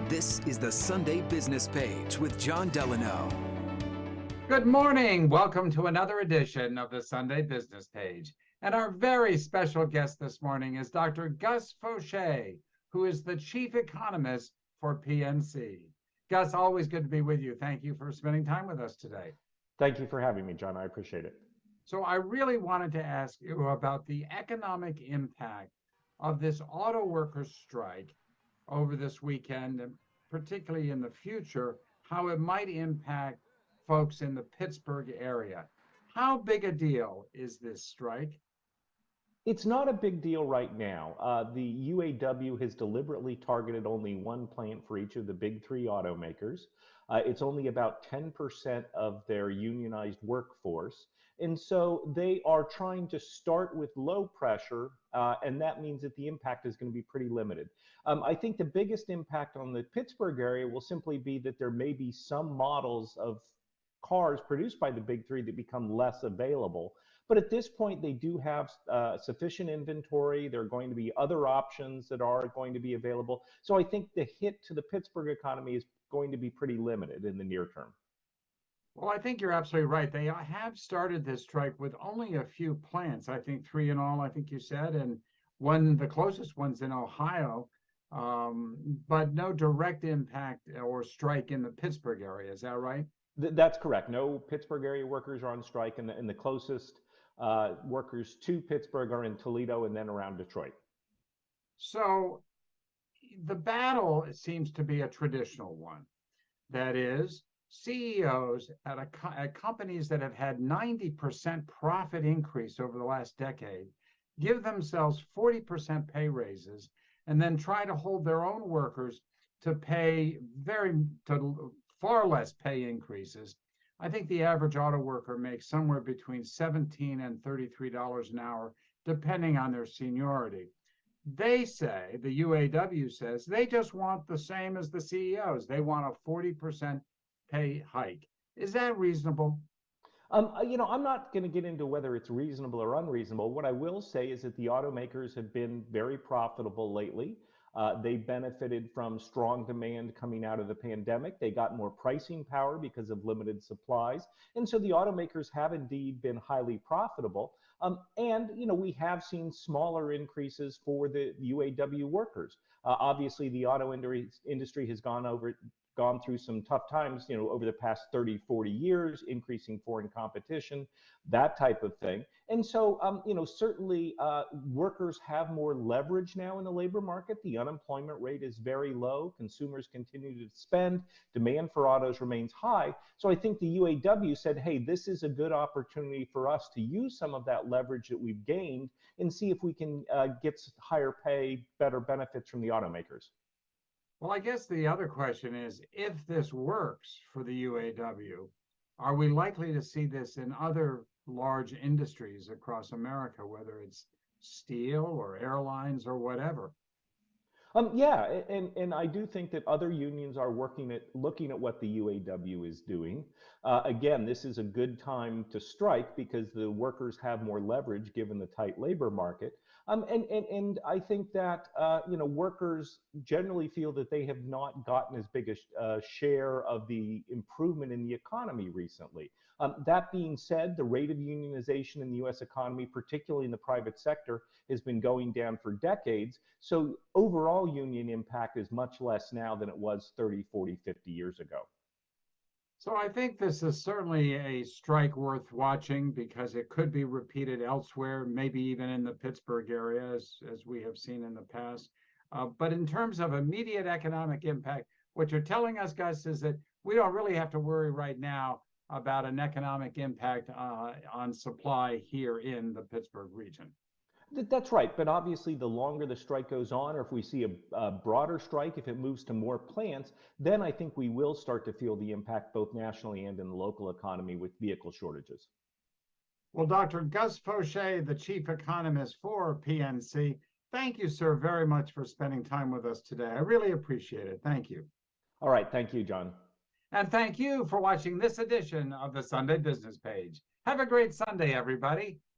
This is the Sunday Business Page with Jon Delano. Good morning. Welcome to another edition of the Sunday Business Page. And our very special guest this morning is Dr. Gus Faucher, who is the Chief Economist for PNC. Gus, always good to be with you. Thank you for spending time with us today. Thank you for having me, John. I appreciate it. So I really wanted to ask you about the economic impact of this auto workers strike over this weekend, and particularly in the future, how it might impact folks in the Pittsburgh area. How big a deal is this strike? It's not a big deal right now. The UAW has deliberately targeted only one plant for each of the big three automakers. It's only about 10% of their unionized workforce. And so they are trying to start with low pressure, and that means that the impact is going to be pretty limited. I think the biggest impact on the Pittsburgh area will simply be that there may be some models of cars produced by the big three that become less available. But at this point, they do have sufficient inventory. There are going to be other options that are going to be available. So I think the hit to the Pittsburgh economy is going to be pretty limited in the near term. Well, I think you're absolutely right. They have started this strike with only a few plants, I think three in all, I think you said, and the closest one's in Ohio, but no direct impact or strike in the Pittsburgh area. Is that right? That's correct. No Pittsburgh area workers are on strike, and the closest workers to Pittsburgh are in Toledo and then around Detroit. So the battle seems to be a traditional one. That is, CEOs at companies that have had 90% profit increase over the last decade give themselves 40% pay raises and then try to hold their own workers to far less pay increases. I think the average auto worker makes somewhere between $17 and $33 an hour, depending on their seniority. They say, the UAW says, they just want the same as the CEOs. They want a 40% pay hike. Is that reasonable? I'm not going to get into whether it's reasonable or unreasonable. What I will say is that the automakers have been very profitable lately. They benefited from strong demand coming out of the pandemic. They got more pricing power because of limited supplies. And so the automakers have indeed been highly profitable. We have seen smaller increases for the UAW workers. Obviously, the auto industry has gone through some tough times, over the past 30, 40 years, increasing foreign competition, that type of thing. And so, certainly workers have more leverage now in the labor market. The unemployment rate is very low. Consumers continue to spend. Demand for autos remains high. So I think the UAW said, hey, this is a good opportunity for us to use some of that leverage that we've gained and see if we can get higher pay, better benefits from the automakers. Well, I guess the other question is, if this works for the UAW, are we likely to see this in other large industries across America, whether it's steel or airlines or whatever? And I do think that other unions are looking at what the UAW is doing. Again, this is a good time to strike because the workers have more leverage given the tight labor market. And I think that workers generally feel that they have not gotten as big a share of the improvement in the economy recently. That being said, the rate of unionization in the U.S. economy, particularly in the private sector, has been going down for decades. So overall union impact is much less now than it was 30, 40, 50 years ago. So I think this is certainly a strike worth watching because it could be repeated elsewhere, maybe even in the Pittsburgh area, as we have seen in the past. But in terms of immediate economic impact, what you're telling us, Gus, is that we don't really have to worry right now about an economic impact on supply here in the Pittsburgh region. That's right. But obviously, the longer the strike goes on, or if we see a broader strike, if it moves to more plants, then I think we will start to feel the impact both nationally and in the local economy with vehicle shortages. Well, Dr. Gus Faucher, the Chief Economist for PNC, thank you, sir, very much for spending time with us today. I really appreciate it. Thank you. All right. Thank you, John. And thank you for watching this edition of the Sunday Business Page. Have a great Sunday, everybody.